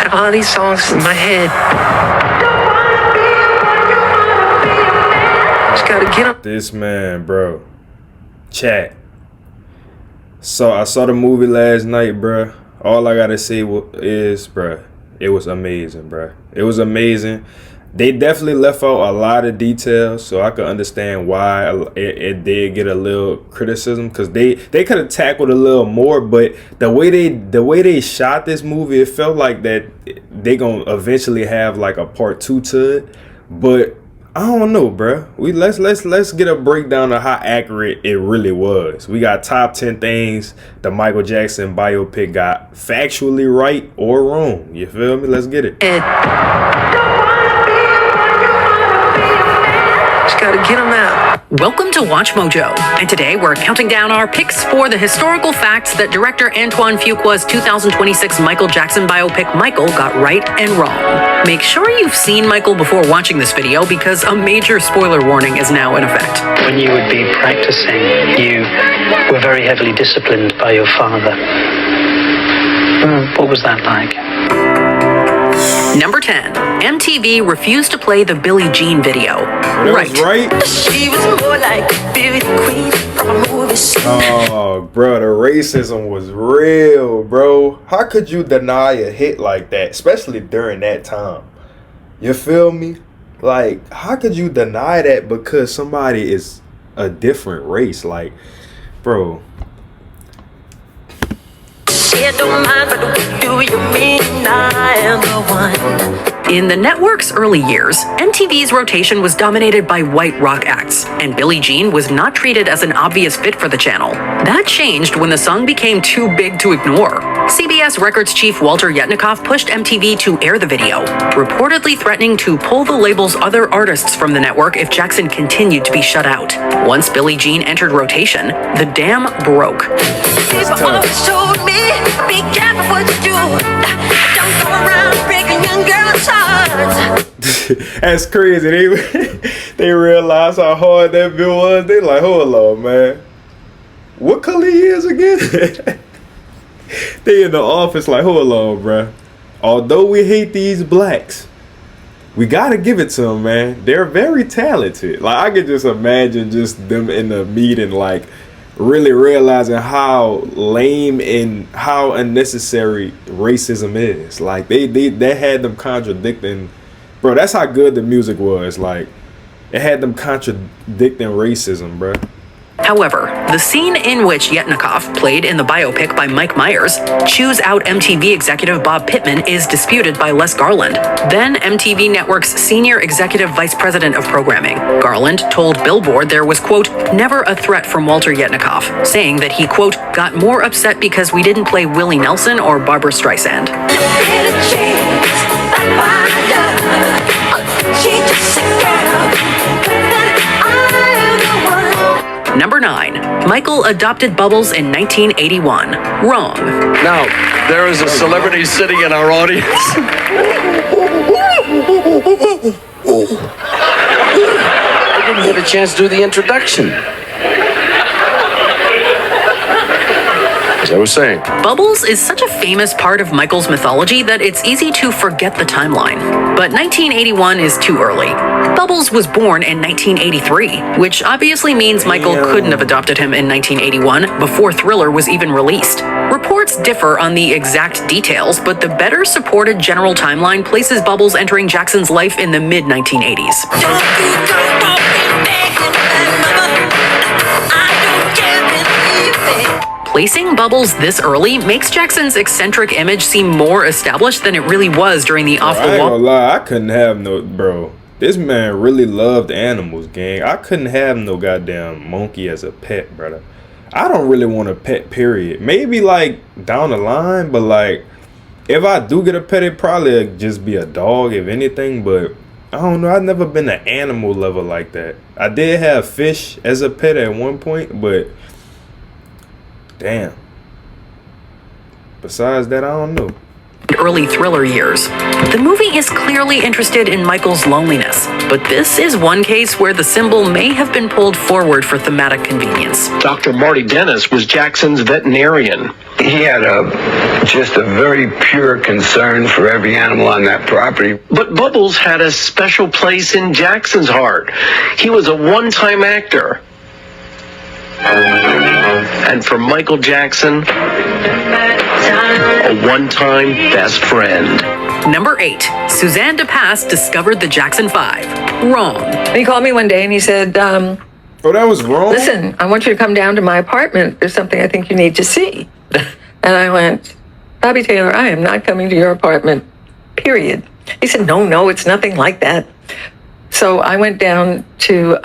got all these songs in my head. Just gotta get them. This man, bro. Chat. So I saw the movie last night, bro. All I gotta say is, bro, it was amazing, bro. It was amazing. They definitely left out a lot of details, so I could understand why it did get a little criticism, because they could have tackled a little more. But the way they shot this movie, it felt like that they gonna eventually have like a part 2 to it. But I don't know, bro. Let's get a breakdown of how accurate it really was. We got top 10 things the Michael Jackson biopic got factually right or wrong. You feel me? Let's get it. Gotta get them out. Welcome to Watch Mojo, and today we're counting down our picks for the historical facts that director Antoine Fuqua's 2026 Michael Jackson biopic Michael got right and wrong. Make sure you've seen Michael before watching this video, because a major spoiler warning is now in effect. When you would be practicing, you were very heavily disciplined by your father. What was that like? Number 10. MTV refused to play the Billie Jean video. Right. She was more like Beauty Queen from a movie scene. Oh, bro, the racism was real, bro. How could you deny a hit like that, especially during that time? You feel me? Like, how could you deny that because somebody is a different race? Like, bro. Don't mind, but what do you mean I am the one? In the network's early years, MTV's rotation was dominated by white rock acts, and Billie Jean was not treated as an obvious fit for the channel. That changed when the song became too big to ignore. CBS Records chief Walter Yetnikoff pushed MTV to air the video, reportedly threatening to pull the label's other artists from the network if Jackson continued to be shut out. Once Billie Jean entered rotation, the dam broke. People always told me, be careful what you do. Don't go around breaking young girls' hearts. That's crazy. They realized how hard that bill was. They like, hold on, man. What color he is again? They in the office like, hold on, bruh. Although we hate these blacks, we gotta give it to them, man. They're very talented. Like, I could just imagine just them in the meeting, like, really realizing how lame and how unnecessary racism is. Like, they had them contradicting, bro. That's how good the music was. Like, it had them contradicting racism, bro. However, the scene in which Yetnikoff played in the biopic by Mike Myers, Choose Out MTV executive Bob Pittman, is disputed by Les Garland, then MTV Network's senior executive vice president of programming. Garland told Billboard there was, quote, never a threat from Walter Yetnikoff, saying that he, quote, got more upset because we didn't play Willie Nelson or Barbra Streisand. Number 9. Michael adopted Bubbles in 1981. Wrong. Now, there is a celebrity sitting in our audience. I didn't get a chance to do the introduction. As I was saying, Bubbles is such a famous part of Michael's mythology that it's easy to forget the timeline. But 1981 is too early. Bubbles was born in 1983, which obviously means Michael couldn't have adopted him in 1981 before Thriller was even released. Reports differ on the exact details, but the better supported general timeline places Bubbles entering Jackson's life in the mid-1980s. Placing Bubbles this early makes Jackson's eccentric image seem more established than it really was during the off-the-wall. I ain't gonna lie, I couldn't have no, bro. This man really loved animals, gang. I couldn't have no goddamn monkey as a pet, brother. I don't really want a pet, period. Maybe like down the line, but like if I do get a pet, it probably just be a dog, if anything. But I don't know. I've never been an animal lover like that. I did have fish as a pet at one point, but damn. Besides that, I don't know. Early Thriller years. The movie is clearly interested in Michael's loneliness, but this is one case where the symbol may have been pulled forward for thematic convenience. Dr. Marty Dennis was Jackson's veterinarian. He had just a very pure concern for every animal on that property. But Bubbles had a special place in Jackson's heart. He was a one-time actor. And for Michael Jackson, a one-time best friend. Number 8. Suzanne DePass discovered the Jackson 5. Wrong. He called me one day and he said, Oh, that was wrong? listen, I want you to come down to my apartment. There's something I think you need to see. And I went, Bobby Taylor, I am not coming to your apartment, period. He said, no, it's nothing like that. So I went down to,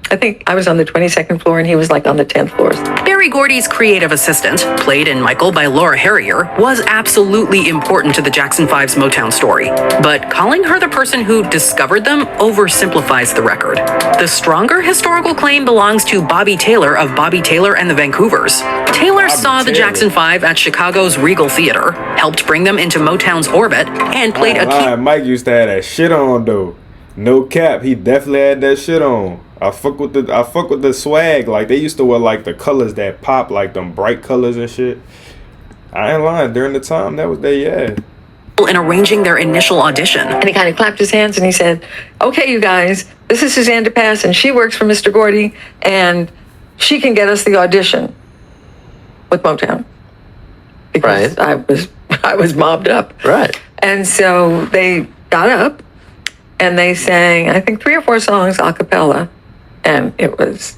I think I was on the 22nd floor and he was like on the 10th floor. Berry Gordy's creative assistant, played in Michael by Laura Harrier, was absolutely important to the Jackson 5's Motown story. But calling her the person who discovered them oversimplifies the record. The stronger historical claim belongs to Bobby Taylor of Bobby Taylor and the Vancouvers. Taylor saw the Jackson 5 at Chicago's Regal Theater, helped bring them into Motown's orbit, and played a key... Mike used to have that shit on, though. No cap, he definitely had that shit on. I fuck with the swag. Like, they used to wear like the colors that pop, like them bright colors and shit. I ain't lying. During the time, that was their in arranging their initial audition. And he kind of clapped his hands and he said, okay, you guys, this is Suzanne DePass and she works for Mr. Gordy and she can get us the audition with Motown. Because I was mobbed up. Right. And so they got up and they sang, I think, 3 or 4 songs a cappella. And it was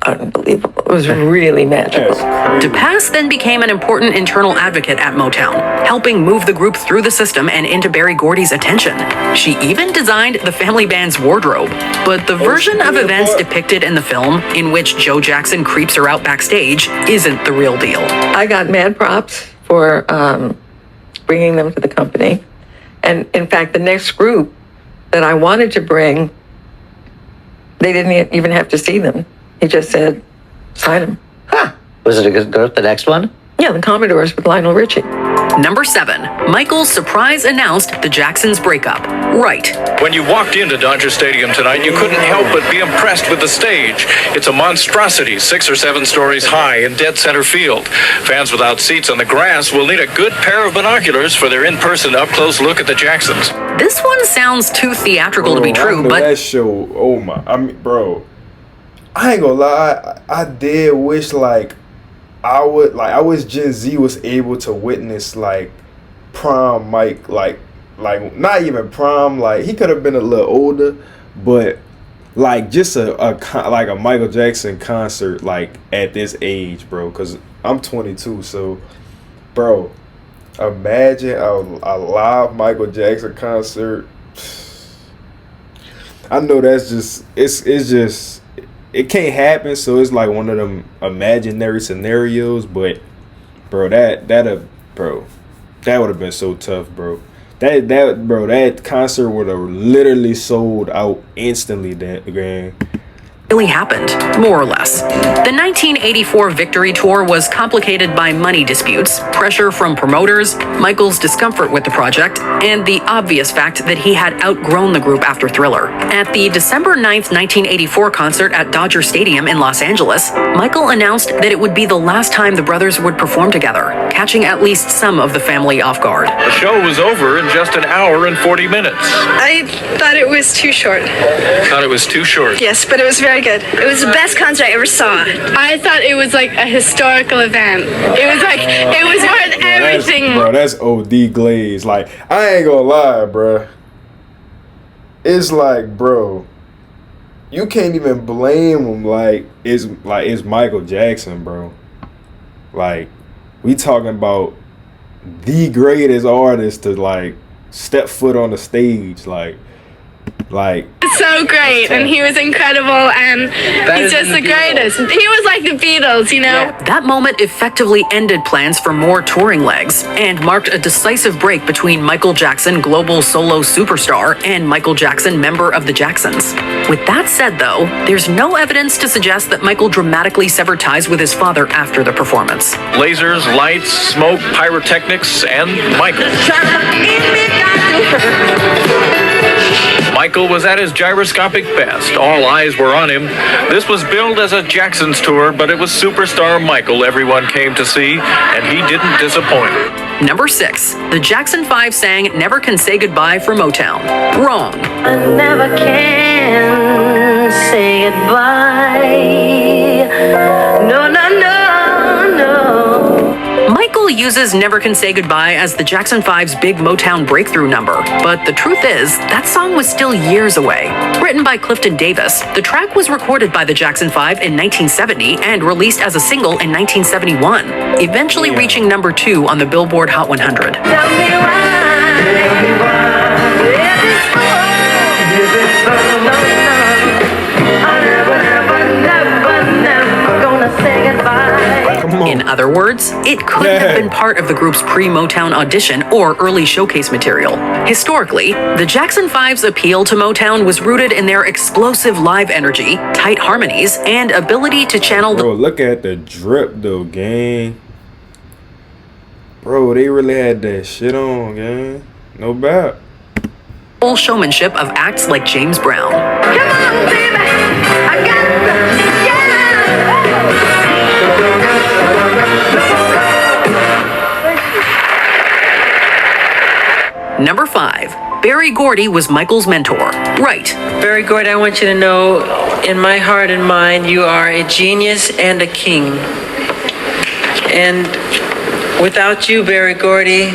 unbelievable. It was really magical. DePass then became an important internal advocate at Motown, helping move the group through the system and into Berry Gordy's attention. She even designed the family band's wardrobe. But the version of events depicted in the film, in which Joe Jackson creeps her out backstage, isn't the real deal. I got mad props for bringing them to the company. And in fact, the next group that I wanted to bring, they didn't even have to see them. He just said, sign them. Huh. Was it a good group, the next one? Yeah, the Commodores with Lionel Richie. Number 7. Michael surprise announced the Jacksons' breakup. Right. When you walked into Dodger Stadium tonight, you couldn't help but be impressed with the stage. It's a monstrosity, 6 or 7 stories high in dead center field. Fans without seats on the grass will need a good pair of binoculars for their in-person up-close look at the Jacksons. This one sounds too theatrical to be true, but... that show, oh my, I mean, bro, I ain't gonna lie, I did wish, like, I wish Gen Z was able to witness, like, prime Mike, like not even prime, like, he could have been a little older, but, like, just a Michael Jackson concert, like, at this age, bro, because I'm 22, so, bro, imagine a live Michael Jackson concert. I know that's just, it's just, it can't happen, so it's like one of them imaginary scenarios, but bro, that would have been so tough, bro. That concert would have literally sold out instantly, that gang. Really happened, more or less. The 1984 Victory Tour was complicated by money disputes, pressure from promoters, Michael's discomfort with the project, and the obvious fact that he had outgrown the group after Thriller. At the December 9th, 1984 concert at Dodger Stadium in Los Angeles, Michael announced that it would be the last time the brothers would perform together, catching at least some of the family off guard. The show was over in just an hour and 40 minutes. I thought it was too short. Thought it was too short? Yes, but it was very good. It was the best concert I ever saw. I thought it was like a historical event. It was like, it was worth everything. That's OD glaze. Like, I ain't gonna lie, bro. It's like, bro, you can't even blame him. It's Michael Jackson, bro. Like, we talking about the greatest artist to, like, step foot on the stage, like so great, and he was incredible, and he's just the greatest. He was like the Beatles, you know? That moment effectively ended plans for more touring legs and marked a decisive break between Michael Jackson, global solo superstar, and Michael Jackson, member of the Jacksons. With that said, though, there's no evidence to suggest that Michael dramatically severed ties with his father after the performance. Lasers, lights, smoke, pyrotechnics, and Michael. Michael was at his gyroscopic best. All eyes were on him. This was billed as a Jackson's tour, but it was superstar Michael everyone came to see, and he didn't disappoint. Number 6. The Jackson 5 sang Never Can Say Goodbye for Motown. Wrong. I never can say goodbye. No, no, no, no. Michael uses Never Can Say Goodbye as the Jackson 5's big Motown breakthrough number, but the truth is, that song was still years away. Written by Clifton Davis, the track was recorded by the Jackson 5 in 1970 and released as a single in 1971, eventually reaching number 2 on the Billboard Hot 100. Tell me why. In other words, it could have been part of the group's pre-Motown audition or early showcase material. Historically, the Jackson 5's appeal to Motown was rooted in their explosive live energy, tight harmonies, and ability to channel the... Bro, look at the drip though, gang. Bro, they really had that shit on, gang. No bad. full showmanship of acts like James Brown. Come on, baby. I got Number 5. Berry Gordy was Michael's mentor. Right. Berry Gordy, I want you to know, in my heart and mind, you are a genius and a king. And without you, Berry Gordy,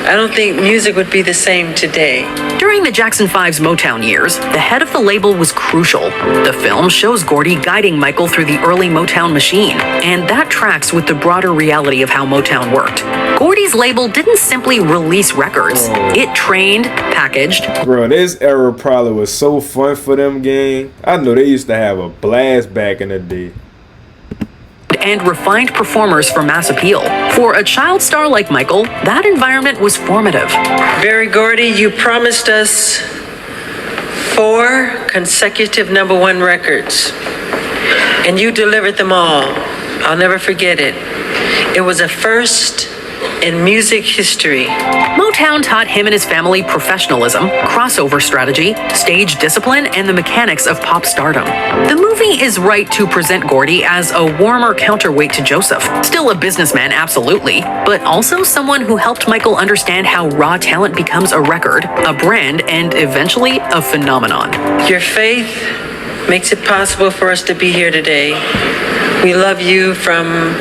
I don't think music would be the same today. During the Jackson 5's Motown years, the head of the label was crucial. The film shows Gordy guiding Michael through the early Motown machine, and that tracks with the broader reality of how Motown worked. Gordy's label didn't simply release records. It trained, packaged. Bro, this era probably was so fun for them, gang. I know they used to have a blast back in the day. And refined performers for mass appeal. For a child star like Michael, that environment was formative. Berry Gordy, you promised us 4 consecutive #1 records, and you delivered them all. I'll never forget it. It was a first in music history. Motown taught him and his family professionalism, crossover strategy, stage discipline, and the mechanics of pop stardom. The movie is right to present Gordy as a warmer counterweight to Joseph. Still a businessman, absolutely, but also someone who helped Michael understand how raw talent becomes a record, a brand, and eventually a phenomenon. Your faith makes it possible for us to be here today. We love you from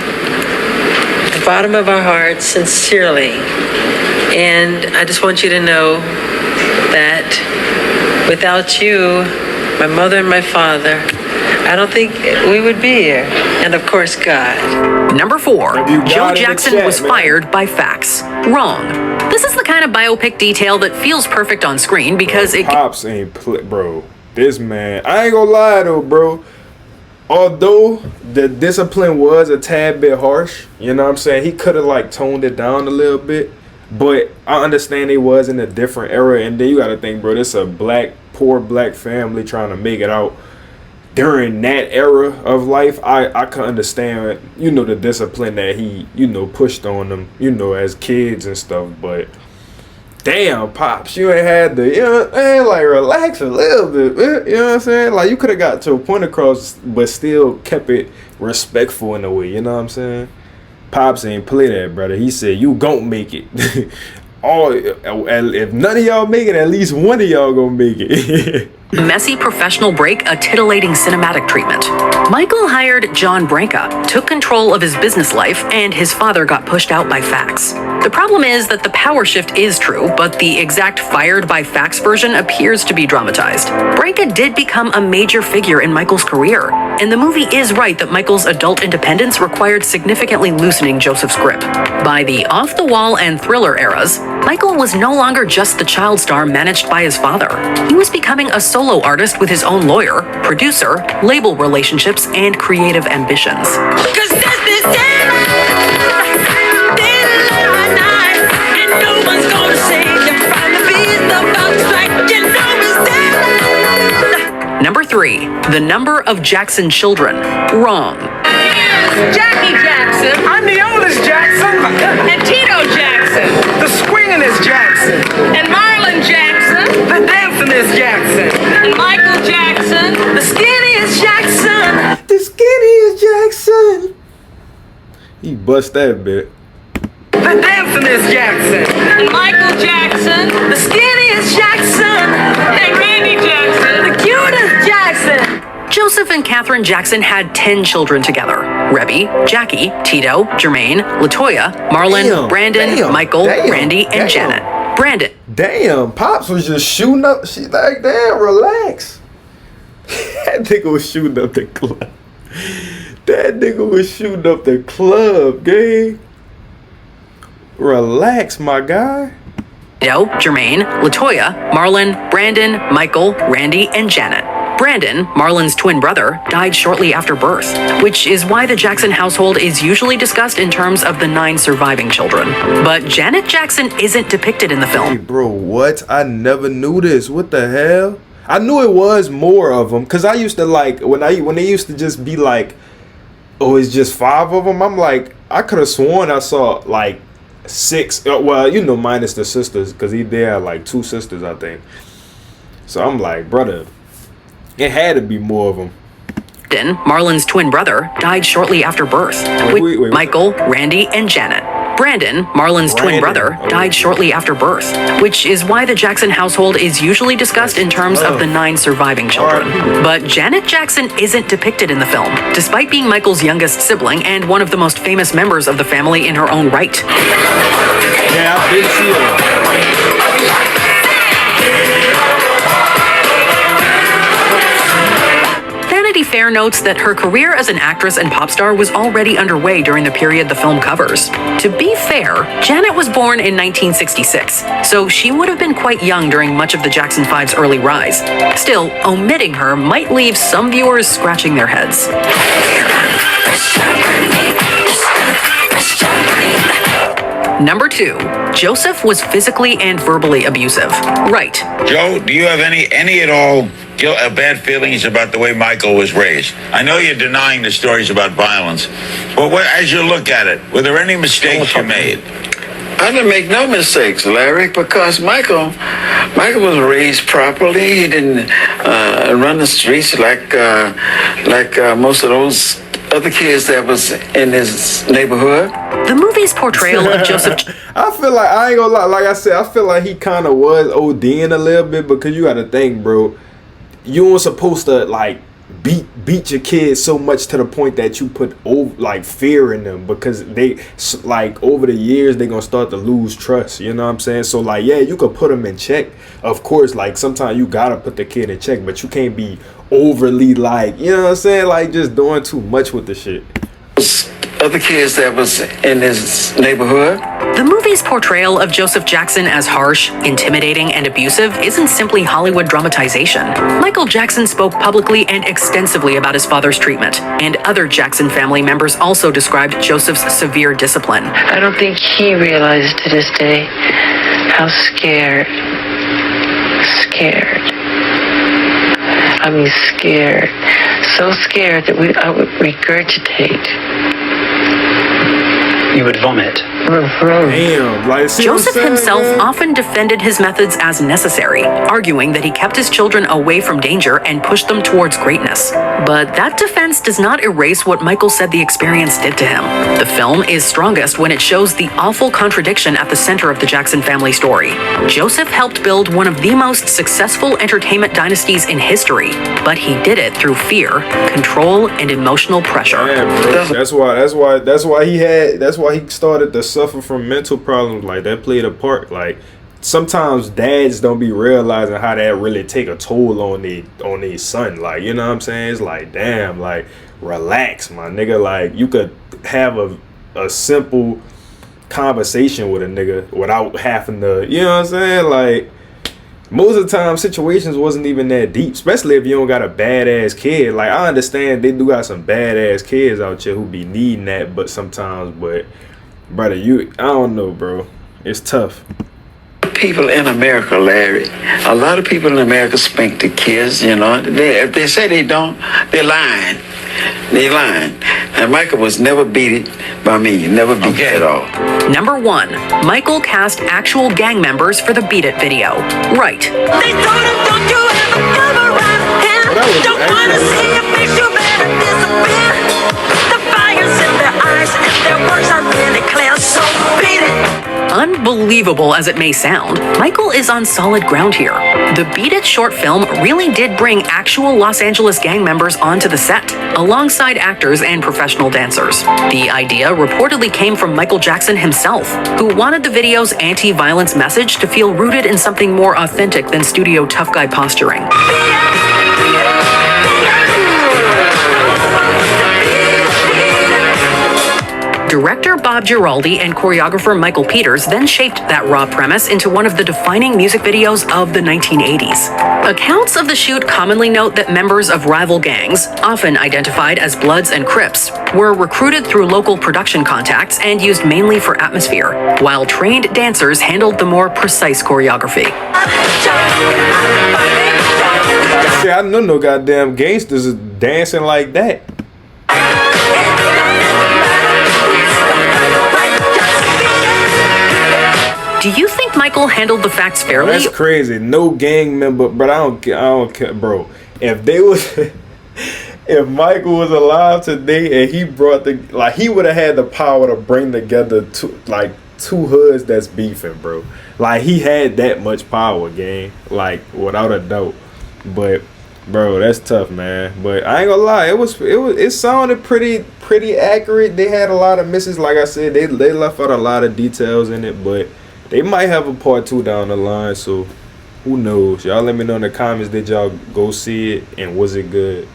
the bottom of our hearts, sincerely. And I just want you to know that without you, my mother and my father, I don't think we would be here. And of course, God. Number 4. Joe Jackson chat, was man. fired by fax. Wrong. This is the kind of biopic detail that feels perfect on screen because it... Pops ain't bro. This man, I ain't gonna lie though, bro. Although the discipline was a tad bit harsh, you know what I'm saying? He could have like toned it down a little bit. But I understand he was in a different era. And then you gotta think, bro, this is a poor black family trying to make it out during that era of life. I can understand, you know, the discipline that he, you know, pushed on them, you know, as kids and stuff. But damn, Pops, you ain't had to, you know, man, like relax a little bit, man, you know what I'm saying? Like you could have got to a point across, but still kept it respectful in a way, you know what I'm saying? Pops ain't play that, brother. He said, you gon' make it. If none of y'all make it, at least one of y'all gonna make it. Messy professional break, a titillating cinematic treatment. Michael hired John Branca, took control of his business life, and his father got pushed out by fax. The problem is that the power shift is true, but the exact fired by fax version appears to be dramatized. Branca did become a major figure in Michael's career, and the movie is right that Michael's adult independence required significantly loosening Joseph's grip. By the off-the-wall and thriller eras, Michael was no longer just the child star managed by his father. He was becoming a solo artist with his own lawyer, producer, label relationships, and creative ambitions. Number 3. The number of Jackson children. Wrong. Jackie Jackson. I'm the oldest Jackson. And Tito Jackson. The swingin'est Jackson. And Marlon Jackson. The dancingest Jackson. bust that bit. The dancingest Jackson. Michael Jackson. The skinniest Jackson. And Randy Jackson. The cutest Jackson. Joseph and Katherine Jackson had 10 children together. Rebby, Jackie, Tito, Jermaine, Latoya, Marlon, Brandon, Michael, Randy, and Janet. Brandon. Damn, Pops was just shooting up. She like, damn, relax. That nigga was shooting up the club. That nigga was shooting up the club, gang. Relax, my guy. Tito, Jermaine, Latoya, Marlon, Brandon, Michael, Randy, and Janet. Brandon, Marlon's twin brother, died shortly after birth, which is why the Jackson household is usually discussed in terms of the 9 surviving children. But Janet Jackson isn't depicted in the film. Hey, bro, what? I never knew this. What the hell? I knew it was more of them, because I used to like, when they used to just be like, oh, it's just 5 of them, I'm like, I could have sworn I saw like 6, well, you know, minus the sisters, because he there had like 2 sisters, I think. So I'm like, brother, it had to be more of them. Then, Marlon's twin brother, died shortly after birth, with Michael, Randy, and Janet. Brandon, Marlon's twin brother, died shortly after birth, which is why the Jackson household is usually discussed in terms of the 9 surviving children. But Janet Jackson isn't depicted in the film, despite being Michael's youngest sibling and one of the most famous members of the family in her own right. Yeah, I did see it. Vanity Fair notes that her career as an actress and pop star was already underway during the period the film covers. To be fair, Janet was born in 1966, so she would have been quite young during much of the Jackson 5's early rise. Still, omitting her might leave some viewers scratching their heads. Number 2, Joseph was physically and verbally abusive. Right. Joe, do you have any at all bad feelings about the way Michael was raised? I know you're denying the stories about violence, but as you look at it, were there any mistakes you made? I didn't make no mistakes, Larry, because Michael was raised properly. He didn't run the streets like most of those other kids that was in his neighborhood. The movie's portrayal of Joseph... I feel like, I ain't gonna lie, like I said, I feel like he kind of was ODing a little bit, because you gotta think, bro, you weren't supposed to like beat your kids so much to the point that you put like fear in them, because they like over the years they gonna start to lose trust, you know what I'm saying? So like, yeah, you could put them in check, of course, like sometimes you gotta put the kid in check, but you can't be overly like, you know what I'm saying, like just doing too much with the shit. Other kids that was in his neighborhood. The movie's portrayal of Joseph Jackson as harsh, intimidating, and abusive isn't simply Hollywood dramatization. Michael Jackson spoke publicly and extensively about his father's treatment, and other Jackson family members also described Joseph's severe discipline. I don't think he realized to this day how scared. I mean, scared. So scared that I would regurgitate. You would vomit. Damn, like, Joseph himself often defended his methods as necessary, arguing that he kept his children away from danger and pushed them towards greatness. But that defense does not erase what Michael said the experience did to him. The film is strongest when it shows the awful contradiction at the center of the Jackson family story. Joseph helped build one of the most successful entertainment dynasties in history, but he did it through fear, control, and emotional pressure. Damn, that's why he started to suffer from mental problems. Like, that played a part. Like, sometimes dads don't be realizing how that really take a toll on their son. Like, you know what I'm saying? It's like, damn, like, relax, my nigga. Like, you could have a simple conversation with a nigga without having to, you know what I'm saying? Like, most of the time situations wasn't even that deep, especially if you don't got a badass kid. Like, I understand they do got some badass kids out here who be needing that, but sometimes, but brother, I don't know, bro. It's tough. People in America, Larry, a lot of people in America spank the kids, you know. If they say they don't, they're lying. They lying. And Michael was never beat by me. Never beat at all. Number 1, Michael cast actual gang members for the Beat It video. Right. They told him, don't you ever come around him. Don't wanna see your face, you better disappear. The fire's in their eyes. Their words are really clear, so beat it. Unbelievable as it may sound, Michael is on solid ground here. The Beat It short film really did bring actual Los Angeles gang members onto the set, alongside actors and professional dancers. The idea reportedly came from Michael Jackson himself, who wanted the video's anti-violence message to feel rooted in something more authentic than studio tough guy posturing. Director Bob Giraldi and choreographer Michael Peters then shaped that raw premise into one of the defining music videos of the 1980s. Accounts of the shoot commonly note that members of rival gangs, often identified as Bloods and Crips, were recruited through local production contacts and used mainly for atmosphere, while trained dancers handled the more precise choreography. See, I know no goddamn gangsters is dancing like that. Do you think Michael handled the facts fairly? That's crazy. No gang member, but I don't care, bro. If they was, if Michael was alive today and he brought he would have had the power to bring together two hoods that's beefing, bro. Like, he had that much power, gang. Like, without a doubt. But, bro, that's tough, man. But I ain't gonna lie, it sounded pretty accurate. They had a lot of misses, like I said. They left out a lot of details in it, but they might have a part 2 down the line, so who knows? Y'all let me know in the comments, did y'all go see it, and was it good?